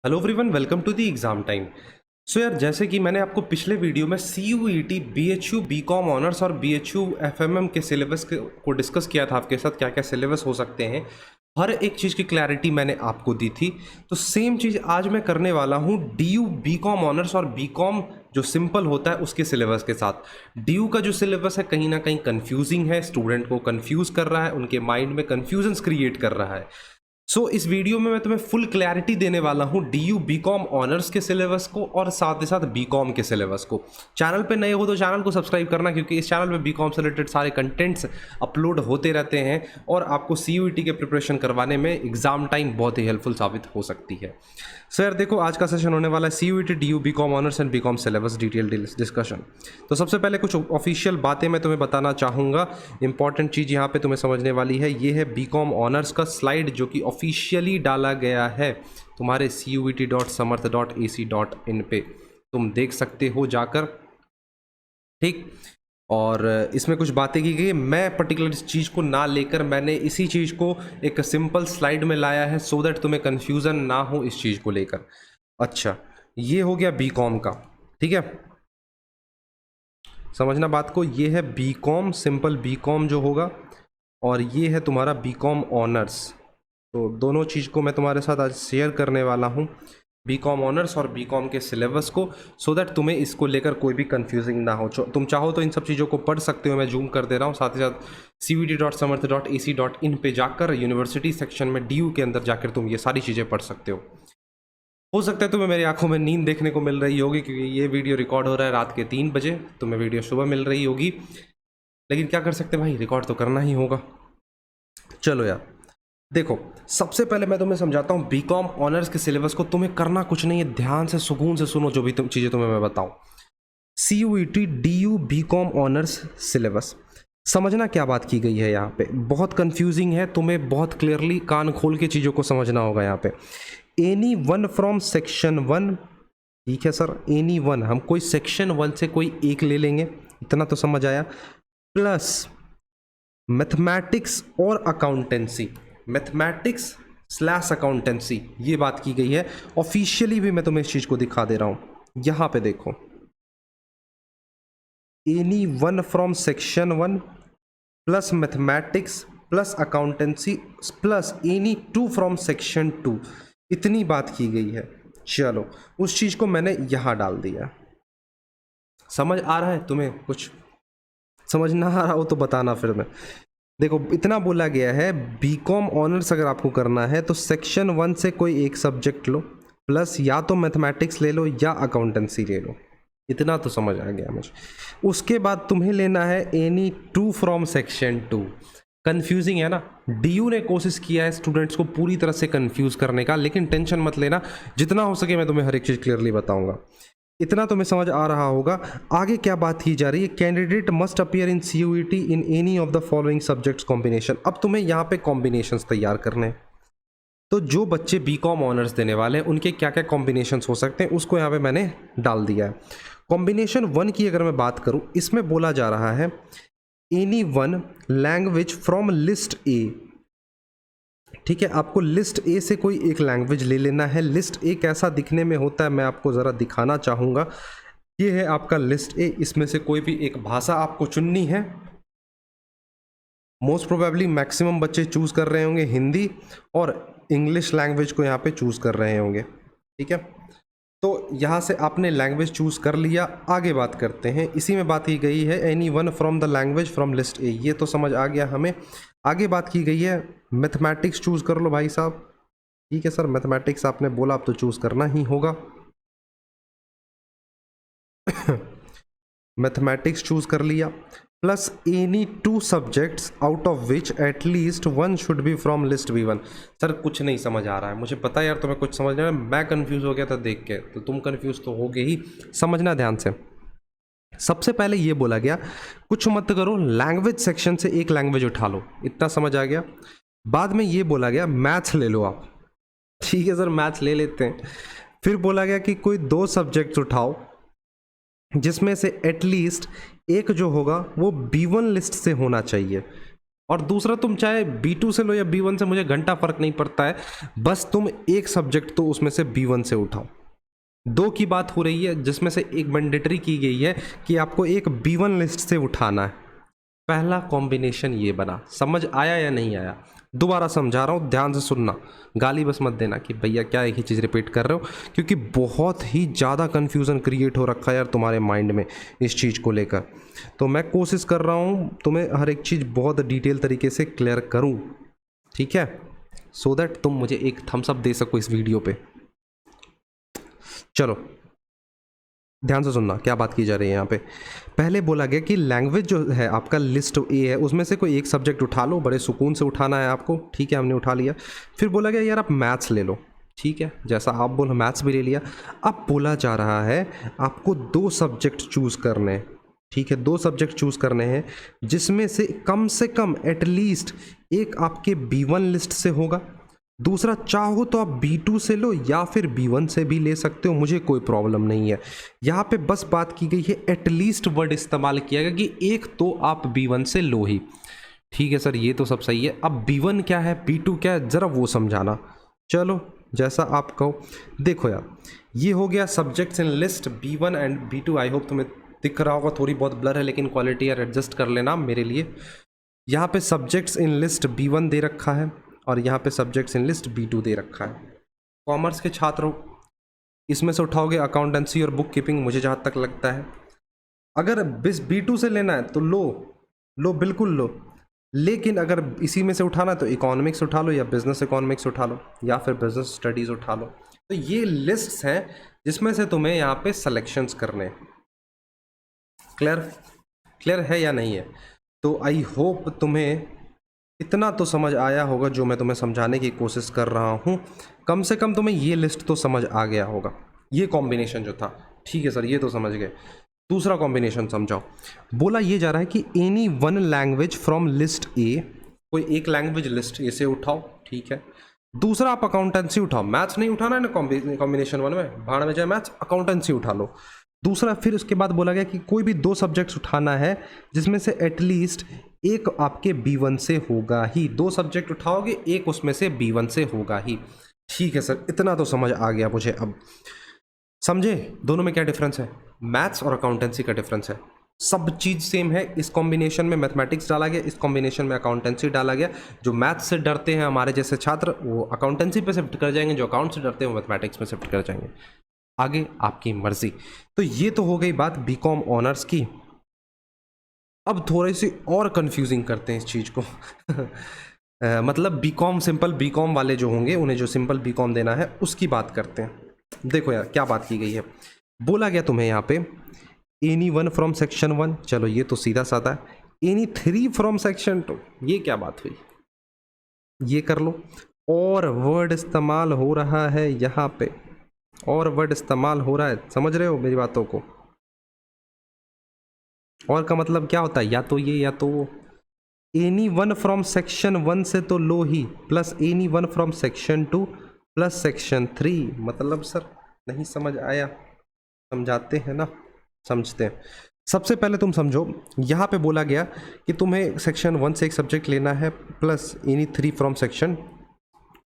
Hello everyone, welcome to the exam time. So यार, जैसे कि मैंने आपको पिछले वीडियो में CUET BHU BCom ऑनर्स और BHU FMM के सिलेबस को डिस्कस किया था आपके साथ, क्या क्या सिलेबस हो सकते हैं, हर एक चीज़ की क्लैरिटी मैंने आपको दी थी। तो सेम चीज़ आज मैं करने वाला हूँ DU BCom ऑनर्स और BCom जो सिंपल होता है उसके सिलेबस के साथ। DU का जो सिलेबस है कहीं ना कहीं कंफ्यूजिंग है, स्टूडेंट को कंफ्यूज कर रहा है, उनके माइंड में कंफ्यूजन्स क्रिएट कर रहा है। इस वीडियो में मैं तुम्हें फुल क्लैरिटी देने वाला हूं DU BCom ऑनर्स के सिलेबस को और साथ ही साथ BCom के सिलेबस को। चैनल पे नए हो तो चैनल को सब्सक्राइब करना, क्योंकि इस चैनल पे BCom से रिलेटेड सारे कंटेंट्स अपलोड होते रहते हैं और आपको CUET के प्रिपरेशन करवाने में एग्जाम टाइम बहुत ही हेल्पफुल साबित हो सकती है। सर देखो, आज का सेशन होने वाला है CUET DU BCom honours and BCom syllabus detail discussion. तो सबसे पहले कुछ ऑफिशियल बातें मैं तुम्हें बताना चाहूँगा। इंपॉर्टेंट चीज़ यहाँ पे तुम्हें समझने वाली है, ये है BCom ऑनर्स का स्लाइड जो कि ऑफिशियली डाला गया है तुम्हारे CUET.samarth.ac.in पे, तुम देख सकते हो जाकर, ठीक। और इसमें कुछ बातें की गई है। मैं पर्टिकुलर इस चीज़ को ना लेकर मैंने इसी चीज़ को एक सिंपल स्लाइड में लाया है, सो दैट तुम्हें कन्फ्यूज़न ना हो इस चीज़ को लेकर। अच्छा, ये हो गया BCom का, ठीक है। समझना बात को, ये है BCom, सिंपल BCom जो होगा, और ये है तुम्हारा BCom ऑनर्स। तो दोनों चीज़ को मैं तुम्हारे साथ आज शेयर करने वाला हूँ, BCom ऑनर्स और BCom के सिलेबस को, सो दैट तुम्हें इसको लेकर कोई भी कंफ्यूजिंग ना हो। तुम चाहो तो इन सब चीज़ों को पढ़ सकते हो, मैं जूम कर दे रहा हूँ। साथ ही साथ CUET.samarth.ac.in पे जाकर यूनिवर्सिटी सेक्शन में DU के अंदर जाकर तुम ये सारी चीज़ें पढ़ सकते हो सकता है तुम्हें मेरी आंखों में नींद देखने को मिल रही होगी, क्योंकि ये वीडियो रिकॉर्ड हो रहा है रात के 3 बजे, तुम्हें वीडियो सुबह मिल रही होगी, लेकिन क्या कर सकते भाई, रिकॉर्ड तो करना ही होगा। चलो यार, देखो, सबसे पहले मैं तुम्हें समझाता हूँ BCom ऑनर्स के सिलेबस को। तुम्हें करना कुछ नहीं है, ध्यान से सुकून से सुनो जो भी चीज़ें तुम्हें मैं बताऊँ। CUET DU BCom honours syllabus, समझना क्या बात की गई है यहाँ पे, बहुत कंफ्यूजिंग है, तुम्हें बहुत क्लियरली कान खोल के चीज़ों को समझना होगा यहाँ पे। एनी वन फ्रॉम सेक्शन 1, ठीक है सर, एनी वन, हम कोई सेक्शन 1 से कोई एक ले लेंगे, इतना तो समझ आया, प्लस मैथमेटिक्स और अकाउंटेंसी, मैथमेटिक्स स्लैश अकाउंटेंसी, ये बात की गई है। ऑफिशियली भी मैं तुम्हें इस चीज़ को दिखा दे रहा हूँ, यहाँ पे देखो, any one from section 1 plus mathematics plus accountancy plus any 2 from section 2, इतनी बात की गई है। चलो, उस चीज़ को मैंने यहाँ डाल दिया। समझ आ रहा है तुम्हें? कुछ समझ ना आ रहा हो तो बताना फिर मैं। देखो, इतना बोला गया है, BCom ऑनर्स अगर आपको करना है तो सेक्शन 1 से कोई एक सब्जेक्ट लो, प्लस या तो मैथमेटिक्स ले लो या अकाउंटेंसी ले लो, इतना तो समझ आ गया मुझे। उसके बाद तुम्हें लेना है एनी 2 फ्रॉम सेक्शन 2। कंफ्यूजिंग है ना, DU ने कोशिश किया है स्टूडेंट्स को पूरी तरह से कंफ्यूज करने का, लेकिन टेंशन मत लेना, जितना हो सके मैं तुम्हें हर एक चीज़ क्लियरली बताऊंगा। इतना तुम्हें समझ आ रहा होगा। आगे क्या बात की जा रही है, candidate must appear in CUET in any of the following subjects combination. अब तुम्हें यहाँ पे कॉम्बिनेशंस तैयार करने हैं, तो जो बच्चे BCom ऑनर्स देने वाले हैं उनके क्या क्या कॉम्बिनेशंस हो सकते हैं उसको यहाँ पे मैंने डाल दिया है। कॉम्बिनेशन 1 की अगर मैं बात करूँ, इसमें बोला जा रहा है any one language from list A, ठीक है। आपको लिस्ट ए से कोई एक लैंग्वेज ले लेना है। लिस्ट ए कैसा दिखने में होता है मैं आपको ज़रा दिखाना चाहूँगा। ये है आपका लिस्ट ए, इसमें से कोई भी एक भाषा आपको चुननी है। मोस्ट प्रोबेबली मैक्सिमम बच्चे चूज़ कर रहे होंगे हिंदी, और इंग्लिश लैंग्वेज को यहाँ पे चूज़ कर रहे होंगे, ठीक है। तो यहाँ से आपने लैंग्वेज चूज़ कर लिया। आगे बात करते हैं, इसी में बात की गई है any one from the language from list A, ये तो समझ आ गया हमें। आगे बात की गई है मैथमेटिक्स चूज़ कर लो भाई साहब, ठीक है सर, मैथमेटिक्स आपने बोला, अब तो चूज़ करना ही होगा। मैथमेटिक्स चूज़ कर लिया, plus any 2 subjects out of which at least 1 should be from list B1। Sir कुछ नहीं समझ आ रहा है, मुझे पता है यार तुम्हें कुछ समझ नहीं आ रहा है, मैं कंफ्यूज हो गया था देख के, तो तुम कंफ्यूज तो होगे ही। समझना ध्यान से, सबसे पहले ये बोला गया कुछ मत करो, लैंग्वेज सेक्शन से एक लैंग्वेज उठा लो, इतना समझ आ गया। बाद में ये बोला गया मैथ्स ले लो आप, ठीक है सर, मैथ्स ले लेते हैं। फिर बोला गया कि कोई 2 सब्जेक्ट्स उठाओ जिसमें से एटलीस्ट एक जो होगा वो B1 लिस्ट से होना चाहिए। और दूसरा तुम चाहे B2 से लो या B1 से, मुझे घंटा फर्क नहीं पड़ता है, बस तुम एक सब्जेक्ट तो उसमें से B1 से उठाओ। दो की बात हो रही है जिसमें से एक मैंडेटरी की गई है कि आपको एक B1 लिस्ट से उठाना है। पहला कॉम्बिनेशन ये बना, समझ आया या नहीं आया? दोबारा समझा रहा हूँ, ध्यान से सुनना, गाली बस मत देना कि भैया क्या एक ही चीज़ रिपीट कर रहे हो, क्योंकि बहुत ही ज़्यादा कन्फ्यूज़न क्रिएट हो रखा है यार तुम्हारे माइंड में इस चीज़ को लेकर। तो मैं कोशिश कर रहा हूँ तुम्हें हर एक चीज़ बहुत डिटेल तरीके से क्लियर करूँ, ठीक है, सो दैट तुम मुझे एक थम्स अप दे सको इस वीडियो पे। चलो ध्यान से सुनना क्या बात की जा रही है यहाँ पे। पहले बोला गया कि लैंग्वेज जो है आपका लिस्ट ए है, उसमें से कोई एक सब्जेक्ट उठा लो, बड़े सुकून से उठाना है आपको, ठीक है, हमने उठा लिया। फिर बोला गया यार आप मैथ्स ले लो, ठीक है, जैसा आप बोलो मैथ्स भी ले लिया। अब बोला जा रहा है आपको दो सब्जेक्ट चूज़ करने हैं, ठीक है, दो सब्जेक्ट चूज़ करने हैं जिसमें से कम एटलीस्ट एक आपके B1 लिस्ट से होगा, दूसरा चाहो तो आप B2 से लो या फिर B1 से भी ले सकते हो, मुझे कोई प्रॉब्लम नहीं है। यहाँ पे बस बात की गई है एटलीस्ट वर्ड इस्तेमाल किया गया कि एक तो आप B1 से लो ही, ठीक है सर, ये तो सब सही है। अब B1 क्या है, B2 क्या है, ज़रा वो समझाना। चलो जैसा आप कहो। देखो यार, ये हो गया subjects in list B1 and B2। I hope तुम्हें दिख रहा होगा, थोड़ी बहुत ब्लर है लेकिन क्वालिटी यार एडजस्ट कर लेना मेरे लिए। यहाँ पे सब्जेक्ट्स इन लिस्ट B1 दे रखा है और यहाँ पे सब्जेक्ट्स इन लिस्ट B2 दे रखा है। कॉमर्स के छात्रों, इसमें से उठाओगे अकाउंटेंसी और बुक कीपिंग, मुझे जहाँ तक लगता है। अगर B2 से लेना है तो लो बिल्कुल लो, लेकिन अगर इसी में से उठाना है तो इकोनॉमिक्स उठा लो या बिजनेस इकोनॉमिक्स उठा लो या फिर बिजनेस स्टडीज़ उठा लो। तो ये लिस्ट्स हैं जिसमें से तुम्हें यहाँ पे सिलेक्शंस करने। क्लियर है या नहीं है? तो आई होप तुम्हें इतना तो समझ आया होगा जो मैं तुम्हें समझाने की कोशिश कर रहा हूँ। कम से कम तुम्हें ये लिस्ट तो समझ आ गया होगा, ये कॉम्बिनेशन जो था, ठीक है सर, ये तो समझ गए। दूसरा कॉम्बिनेशन समझाओ। बोला ये जा रहा है कि any one language from list A, कोई एक लैंग्वेज लिस्ट ए से उठाओ, ठीक है। दूसरा आप अकाउंटेंसी उठाओ, मैथ्स नहीं उठाना है ना कॉम्बिनेशन वन में, भाड़ में जाए मैथ्स, अकाउंटेंसी उठा लो। दूसरा फिर उसके बाद बोला गया कि कोई भी दो सब्जेक्ट्स उठाना है जिसमें से एटलीस्ट एक आपके B1 से होगा ही, दो सब्जेक्ट उठाओगे एक उसमें से B1 से होगा ही, ठीक है सर, इतना तो समझ आ गया मुझे। अब समझे दोनों में क्या डिफरेंस है, मैथ्स और अकाउंटेंसी का डिफरेंस है। सब चीज़ सेम है, इस कॉम्बिनेशन में मैथमेटिक्स डाला गया, इस कॉम्बिनेशन में अकाउंटेंसी डाला गया। जो मैथ्स से डरते हैं हमारे जैसे छात्र वो अकाउंटेंसी पे शिफ्ट कर जाएंगे, जो अकाउंट से डरते हैं वो मैथमेटिक्स में शिफ्ट कर जाएंगे, आगे आपकी मर्जी। तो ये तो हो गई बात बीकॉम ऑनर्स की। अब थोड़ी सी और कंफ्यूजिंग करते हैं इस चीज़ को मतलब बीकॉम, सिंपल बीकॉम वाले जो होंगे उन्हें जो सिंपल बीकॉम देना है उसकी बात करते हैं। देखो यार क्या बात की गई है। बोला गया तुम्हें यहाँ पे एनी वन फ्रॉम सेक्शन 1, चलो ये तो सीधा साधा है। एनी 3 फ्रॉम सेक्शन 2, ये क्या बात हुई, ये कर लो। और वर्ड इस्तेमाल हो रहा है यहाँ पे, और वर्ड इस्तेमाल हो रहा है, समझ रहे हो मेरी बातों को? और का मतलब क्या होता है, या तो ये या तो वो। एनी वन फ्रॉम सेक्शन 1 से तो लो ही, plus any one from section 2 plus section 3। मतलब सर नहीं समझ आया, समझाते हैं ना, समझते हैं। सबसे पहले तुम समझो, यहाँ पे बोला गया कि तुम्हें सेक्शन 1 से एक सब्जेक्ट लेना है plus any 3 from section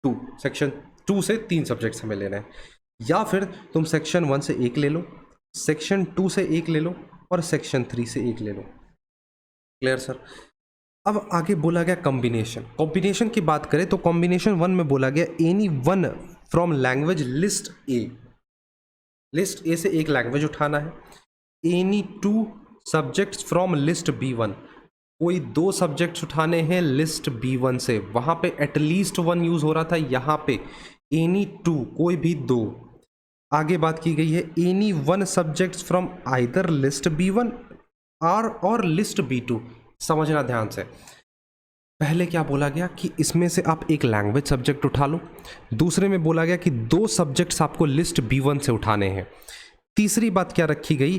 2, section 2 से 3 सब्जेक्ट्स हमें लेना है, या फिर तुम सेक्शन 1 से एक ले लो, सेक्शन 2 से एक ले लो और सेक्शन 3 से एक ले लो। Clear sir? अब आगे बोला गया कॉम्बिनेशन की बात करें तो कॉम्बिनेशन 1 में बोला गया any one from language list A, list A से एक लैंग्वेज उठाना है। Any 2 subjects from list B1, कोई दो सब्जेक्ट्स उठाने हैं लिस्ट B1 से, वहां पे एटलीस्ट 1 यूज हो रहा था, यहाँ पे एनी 2 कोई भी दो। आगे बात की गई है any 1 subjects from either list B1 और लिस्ट B2। समझना ध्यान से, पहले क्या बोला गया कि इसमें से आप एक लैंग्वेज सब्जेक्ट उठा लो, दूसरे में बोला गया कि दो सब्जेक्ट्स आपको लिस्ट B1 से उठाने हैं। तीसरी बात क्या रखी गई,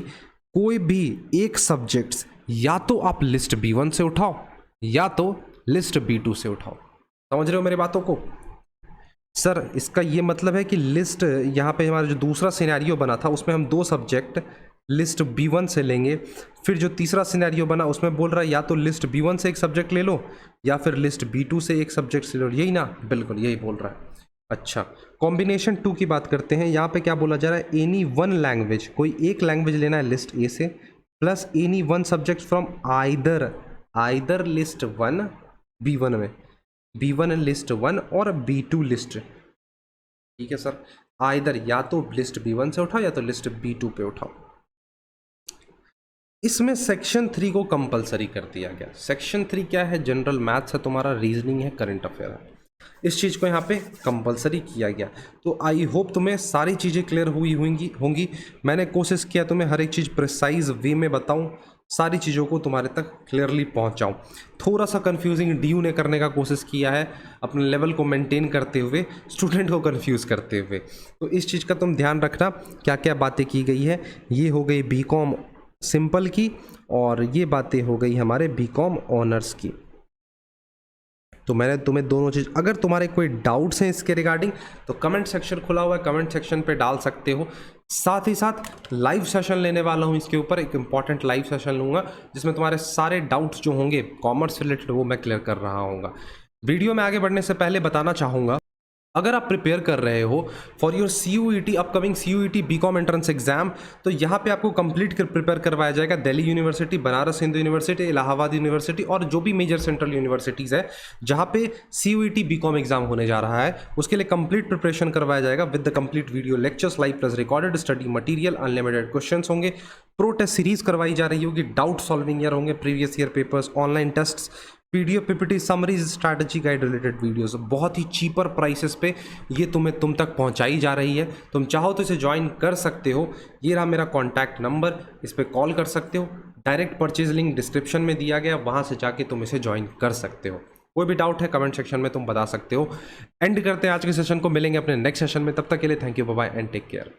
कोई भी एक सब्जेक्ट्स या तो आप लिस्ट B1 से उठाओ या तो लिस्ट B2 से उठाओ। समझ रहे हो मेरी बातों को? सर इसका ये मतलब है कि लिस्ट, यहाँ पे हमारा जो दूसरा सिनेरियो बना था उसमें हम दो सब्जेक्ट लिस्ट B1 से लेंगे। फिर जो तीसरा सिनेरियो बना उसमें बोल रहा है या तो लिस्ट B1 से एक सब्जेक्ट ले लो या फिर लिस्ट B2 से एक सब्जेक्ट से ले लो, यही ना, बिल्कुल यही बोल रहा है। अच्छा, कॉम्बिनेशन 2 की बात करते हैं। यहाँ पे क्या बोला जा रहा है, एनी वन लैंग्वेज, कोई एक लैंग्वेज लेना है लिस्ट ए से, plus any one subject from either list 1 B1 में, B1 लिस्ट 1 और B2 लिस्ट, ठीक है सर, आइदर या तो लिस्ट B1 से उठाओ या तो लिस्ट B2 पे उठाओ। इसमें सेक्शन 3 को कंपलसरी कर दिया गया। सेक्शन 3 क्या है, जनरल मैथ्स है तुम्हारा, रीजनिंग है, करंट अफेयर है, इस चीज़ को यहाँ पे कंपलसरी किया गया। तो आई होप तुम्हें सारी चीज़ें क्लियर हुई होंगी। मैंने कोशिश किया तुम्हें हर एक चीज़ प्रिसाइज वे में बताऊं, सारी चीज़ों को तुम्हारे तक क्लियरली पहुंचाऊं। थोड़ा सा कंफ्यूजिंग डीयू ने करने का कोशिश किया है, अपने लेवल को मेंटेन करते हुए स्टूडेंट को कंफ्यूज करते हुए। तो इस चीज़ का तुम ध्यान रखना, क्या क्या बातें की गई है। ये हो गई बीकॉम सिंपल की और ये बातें हो गई हमारे बीकॉम ऑनर्स की। तो मैंने तुम्हें दोनों चीज़, अगर तुम्हारे कोई डाउट्स हैं इसके रिगार्डिंग तो कमेंट सेक्शन खुला हुआ है, कमेंट सेक्शन पे डाल सकते हो। साथ ही साथ लाइव सेशन लेने वाला हूँ इसके ऊपर, एक इंपॉर्टेंट लाइव सेशन लूँगा जिसमें तुम्हारे सारे डाउट्स जो होंगे कॉमर्स रिलेटेड वो मैं क्लियर कर रहा हूँगा। वीडियो में आगे बढ़ने से पहले बताना चाहूँगा, अगर आप प्रिपेयर कर रहे हो for your CUET, upcoming CUET BCom entrance exam, तो यहाँ पे आपको कंप्लीट प्रिपेयर करवाया जाएगा Delhi university, Banaras Hindu university, Allahabad university और जो भी मेजर सेंट्रल यूनिवर्सिटीज़ है जहाँ पे CUET बीकॉम एग्जाम होने जा रहा है, उसके लिए कंप्लीट प्रिपरेशन करवाया जाएगा with the complete video lectures, live plus recorded study material, unlimited question होंगे, प्रो टेस्ट सीरीज करवाई जा रही होगी, डाउट सॉल्विंग ईयर होंगे, previous year papers, online tests, PDF PPT summaries, strategy guide related videos बहुत ही cheaper prices पे ये तुम तक पहुंचाई जा रही है। तुम चाहो तो इसे ज्वाइन कर सकते हो। ये रहा मेरा कॉन्टैक्ट नंबर, इस पर कॉल कर सकते हो। डायरेक्ट परचेज लिंक डिस्क्रिप्शन में दिया गया, वहां से जाके तुम इसे ज्वाइन कर सकते हो। कोई भी डाउट है कमेंट सेक्शन में तुम बता सकते हो। एंड करते हैं आज के सेशन को, मिलेंगे अपने नेक्स्ट सेशन में, तब तक के लिए thank you, bye bye and take care.